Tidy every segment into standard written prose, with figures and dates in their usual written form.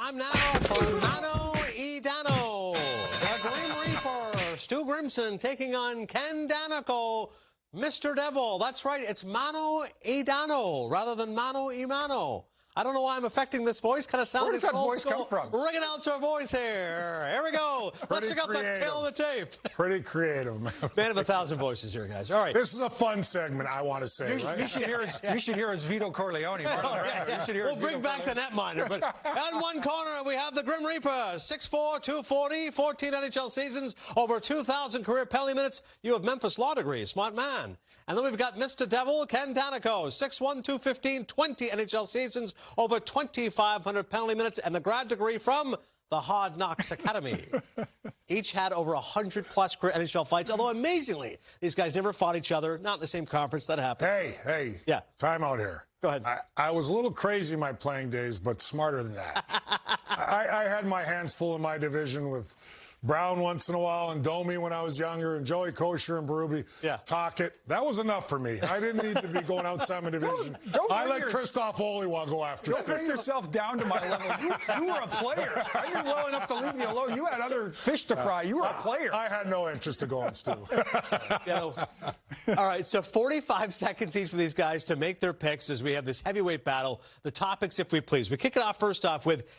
Time now for Mano-A-Dano. The Grim Reaper, Stu Grimson, taking on Ken Daneyko, Mr. Devil. That's right, it's Mano-A-Dano rather than Mano-A-Mano. I don't know why I'm affecting this voice. Kind of sounds Where does like that voice come from? Ring announcer voice here. Here we go. Let's check out the tail of the tape. Pretty creative, man. Man of 1,000 voices here, guys. All right. This is a fun segment, I want to say, You, right? you should hear his Vito Corleone. You should hear We'll bring back the netminder. But on one corner, we have the Grim Reaper, 6'4", 240, 14 NHL seasons, over 2,000 career penalty minutes. You have Memphis law degree, smart man. And then we've got Mr. Devil, Ken Daneyko, 6'1", 215, 20 NHL seasons, over 2,500 penalty minutes, and the grad degree from the Hard Knocks Academy. Each had over 100-plus career NHL fights, although amazingly, these guys never fought each other, not in the same conference. That happened. Hey, yeah. Time out here. Go ahead. I was a little crazy in my playing days, but smarter than that. I had my hands full in my division with Brown once in a while, and Domi when I was younger, and Joey Kosher and Berube. Yeah. Tocchet. That was enough for me. I didn't need to be going outside my division. I let Christoph Oliwa go after. Don't bring yourself down to my level. You were a player. I knew well enough to leave you alone. You had other fish to fry. You were a player. I had no interest to go on Stu. All right, so 45 seconds each for these guys to make their picks as we have this heavyweight battle. The topics, if we please. We kick it off first off with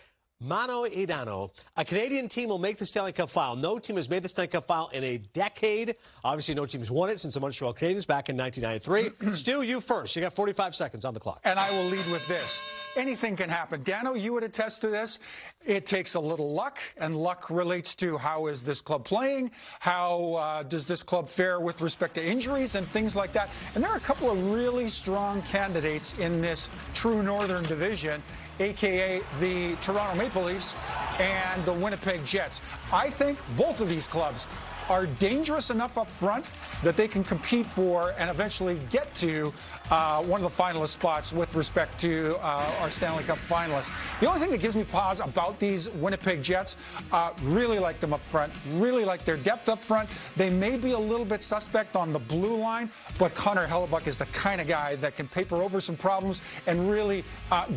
Mano-A-Dano. A Canadian team will make the Stanley Cup final. No team has made the Stanley Cup final in a decade. Obviously, no team's won it since the Montreal Canadiens back in 1993. Stu, you first. You got 45 seconds on the clock. And I will lead with this. Anything can happen. Dano, you would attest to this. It takes a little luck, and luck relates to how is this club playing, how does this club fare with respect to injuries and things like that. And there are a couple of really strong candidates in this true Northern Division, a.k.a. the Toronto Maple Leafs and the Winnipeg Jets. I think both of these clubs are dangerous enough up front that they can compete for and eventually get to one of the finalist spots with respect to our Stanley Cup finalists. The only thing that gives me pause about these Winnipeg Jets, really like them up front, really like their depth up front. They may be a little bit suspect on the blue line, but Connor Hellebuck is the kind of guy that can paper over some problems and really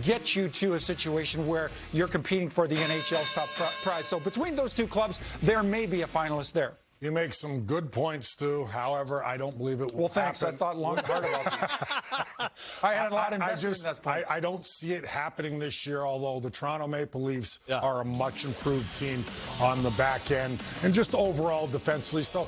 get you to a situation where you're competing for the NHL's top prize. So between those two clubs, there may be a finalist there. You make some good points, Stu. However, I don't believe it will thanks. happen. I thought long and hard about that. I had a lot of investment in that place. I don't see it happening this year, although the Toronto Maple Leafs are a much improved team on the back end and just overall defensively. So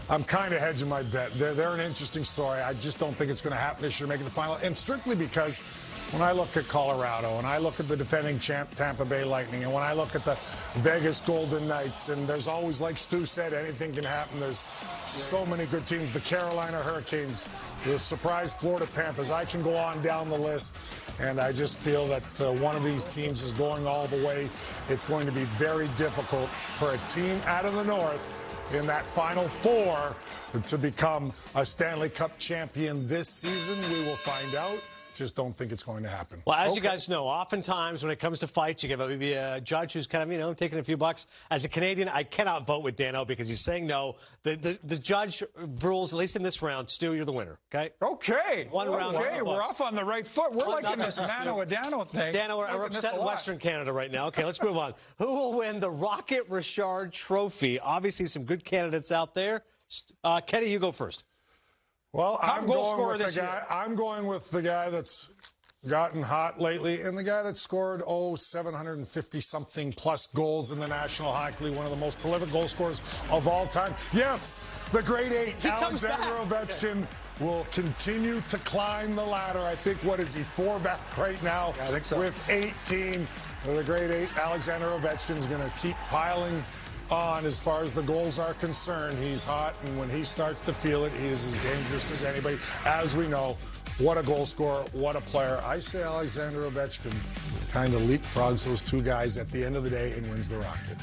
I'm kind of hedging my bet. They're an interesting story. I just don't think it's going to happen this year, making the final. And strictly because when I look at Colorado and I look at the defending champ Tampa Bay Lightning and when I look at the Vegas Golden Knights, and there's always, like Stu said, anything can happen. There's so many good teams. The Carolina Hurricanes, the surprise Florida Panthers. I can go on down the list, and I just feel that one of these teams is going all the way. It's going to be very difficult for a team out of the North in that Final Four to become a Stanley Cup champion this season. We will find out. Just don't think it's going to happen. Well, as you guys know, oftentimes when it comes to fights, you get maybe a judge who's kind of, taking a few bucks. As a Canadian, I cannot vote with Dano because he's saying no. The judge rules, at least in this round. Stu, you're the winner, okay? Okay. One round. Okay, we're off on the right foot. We're like in this Mano-A-Dano thing. Dano, we're upset in Western Canada right now. Okay, let's move on. Who will win the Rocket Richard Trophy? Obviously, some good candidates out there. Kenny, you go first. Well, I'm going with the guy that's gotten hot lately and the guy that scored 750-something plus goals in the National Hockey League, one of the most prolific goal scorers of all time. Yes, the great eight, Alexander Ovechkin, will continue to climb the ladder. I think, what is he, 4 back right now? Yeah, I think so. With 18. The great eight, Alexander Ovechkin, is going to keep piling on as far as the goals are concerned. He's hot, and when he starts to feel it, he is as dangerous as anybody. As we know, what a goal scorer, what a player. I say Alexander Ovechkin kind of leapfrogs those two guys at the end of the day and wins the Rocket.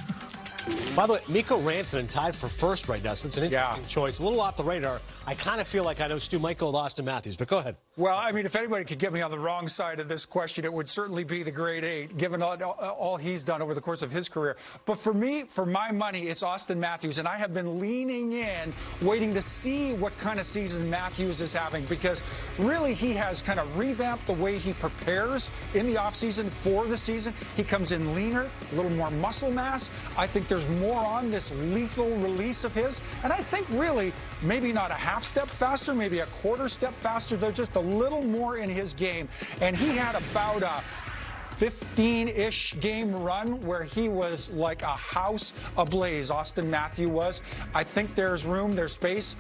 By the way, Mikko Rantanen tied for first right now, so it's an interesting choice. A little off the radar. I kind of feel like I know Stu might go with Austin Matthews, but go ahead. Well, I mean, if anybody could get me on the wrong side of this question, it would certainly be the grade 8, given all he's done over the course of his career. But for me, for my money, it's Austin Matthews, and I have been leaning in, waiting to see what kind of season Matthews is having, because really he has kind of revamped the way he prepares in the offseason for the season. He comes in leaner, a little more muscle mass. I think there's more on this lethal release of his, and I think really maybe not a half step faster, maybe a quarter step faster. There's just a little more in his game, and he had about a 15-ish game run where he was like a house ablaze. Austin Matthews was. I think there's room, there's space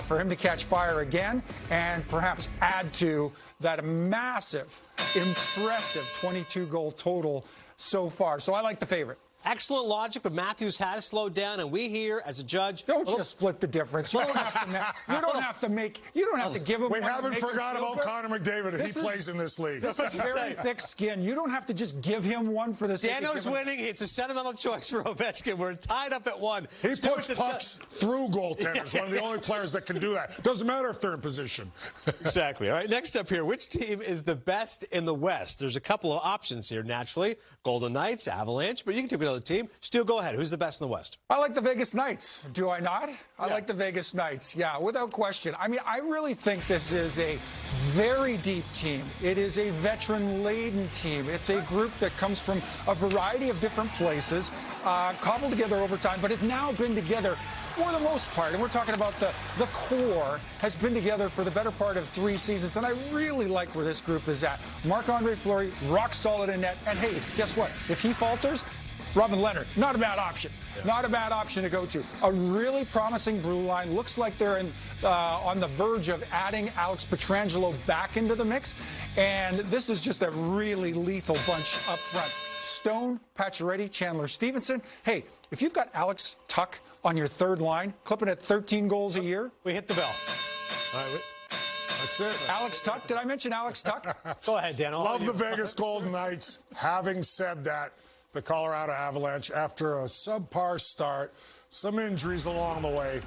for him to catch fire again and perhaps add to that massive, impressive 22-goal total so far. So I like the favorite. Excellent logic, but Matthews has slowed down, and we here, as a judge, don't just split the difference. You don't have to give him. We haven't forgot about Connor McDavid. He plays in this league. This is very thick skin. You don't have to just give him one for the sake of Dano's winning. It's a sentimental choice for Ovechkin. We're tied up at 1. He puts pucks through goaltenders. One of the only players that can do that. Doesn't matter if they're in position. Exactly. All right, next up here, which team is the best in the West? There's a couple of options here, naturally. Golden Knights, Avalanche, but you can take another team. Stu, go ahead. Who's the best in the West? I like the Vegas Knights. Do I not? I like the Vegas Knights. Yeah, without question. I mean, I really think this is a very deep team. It is a veteran-laden team. It's a group that comes from a variety of different places, cobbled together over time, but has now been together for the most part, and we're talking about the core, has been together for the better part of 3 seasons, and I really like where this group is at. Marc-Andre Fleury, rock solid in net, and hey, guess what? If he falters, Robin Leonard, not a bad option. Yeah. Not a bad option to go to. A really promising blue line. Looks like they're on the verge of adding Alex Pietrangelo back into the mix. And this is just a really lethal bunch up front. Stone, Pacioretty, Chandler Stevenson. Hey, if you've got Alex Tuch on your third line, clipping at 13 goals a year. We hit the bell. All right. That's it. Alex Tuch. Did I mention Alex Tuch? Go ahead, Dan. Love the Vegas Golden Knights. Having said that, the Colorado Avalanche, after a subpar start, some injuries along the way,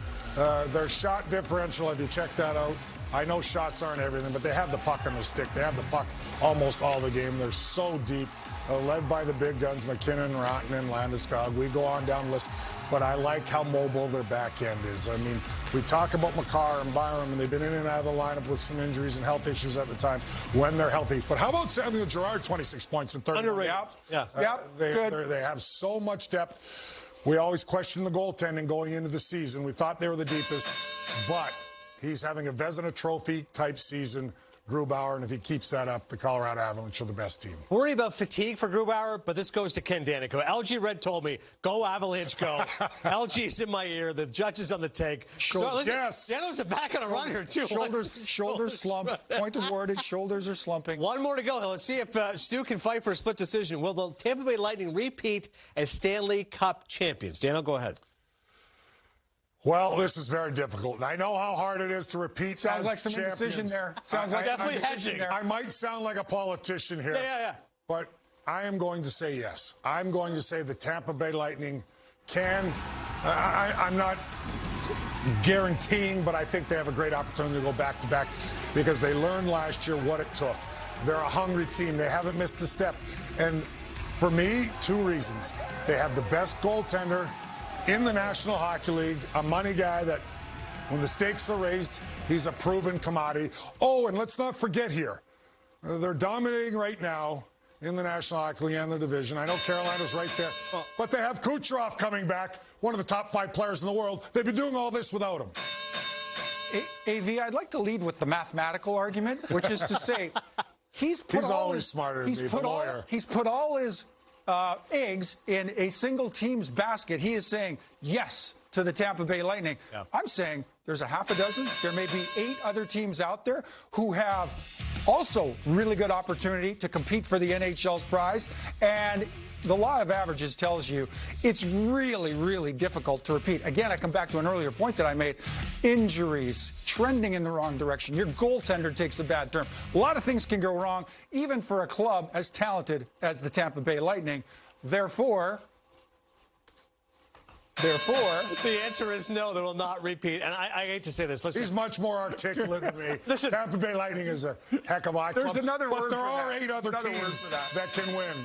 their shot differential, if you check that out, I know shots aren't everything, but they have the puck on their stick. They have the puck almost all the game. They're so deep, led by the big guns, McKinnon, Rantanen, Landeskog. We go on down the list, but I like how mobile their back end is. I mean, we talk about Makar and Byram, and they've been in and out of the lineup with some injuries and health issues at the time when they're healthy. But how about Samuel Girard, 26 points in 30 minutes? Yeah. They have so much depth. We always question the goaltending going into the season. We thought they were the deepest, but he's having a Vezina Trophy type season, Grubauer, and if he keeps that up, the Colorado Avalanche are the best team. Worry about fatigue for Grubauer, but this goes to Ken Daneyko. LG Red told me, go Avalanche, go. LG's in my ear. The judge is on the take. Yes. Dano's back on a run here, too. Shoulders slump. Point awarded. Shoulders are slumping. One more to go. Let's see if Stu can fight for a split decision. Will the Tampa Bay Lightning repeat as Stanley Cup champions? Dano, go ahead. Well, this is very difficult. And I know how hard it is to repeat. Sounds like some champions. indecision there. Sounds like definitely hedging. I might sound like a politician here. Yeah. But I am going to say yes. I'm going to say the Tampa Bay Lightning can. I'm not guaranteeing, but I think they have a great opportunity to go back-to-back because they learned last year what it took. They're a hungry team. They haven't missed a step. And for me, 2 reasons. They have the best goaltender in the National Hockey League, a money guy that when the stakes are raised, he's a proven commodity. Oh, and let's not forget here, they're dominating right now in the National Hockey League and the division. I know Carolina's right there, but they have Kucherov coming back, one of the top 5 players in the world. They've been doing all this without him. AV, I'd like to lead with the mathematical argument, which is to say, he's always smarter than me, the lawyer. He's put all his eggs in a single team's basket. He is saying yes to the Tampa Bay Lightning. Yeah. I'm saying there's a half a dozen. There may be 8 other teams out there who have also really good opportunity to compete for the NHL's prize. And the law of averages tells you it's really, really difficult to repeat. Again, I come back to an earlier point that I made. Injuries, trending in the wrong direction. Your goaltender takes a bad turn. A lot of things can go wrong, even for a club as talented as the Tampa Bay Lightning. Therefore, Therefore, the answer is no, they will not repeat. And I hate to say this. Listen. He's much more articulate than me. Listen. Tampa Bay Lightning is a heck of a club. There's another word but there for are that. 8 other Another word teams for that. that can win.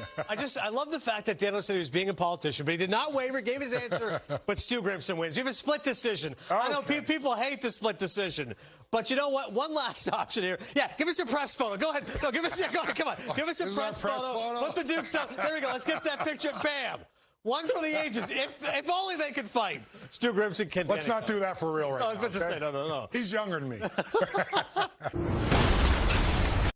I love the fact that Dano said he was being a politician, but he did not waver, gave his answer, but Stu Grimson wins. You have a split decision. Okay. I know people hate the split decision. But you know what? One last option here. Yeah, give us a press photo. Go ahead. No, give us, yeah, go ahead. Come on. Give us a press photo. Put the Dukes up. There we go. Let's get that picture. Bam. One for the ages. If only they could fight. Stu Grimson can. Let's not do that for real right now. I was about to say, no. He's younger than me.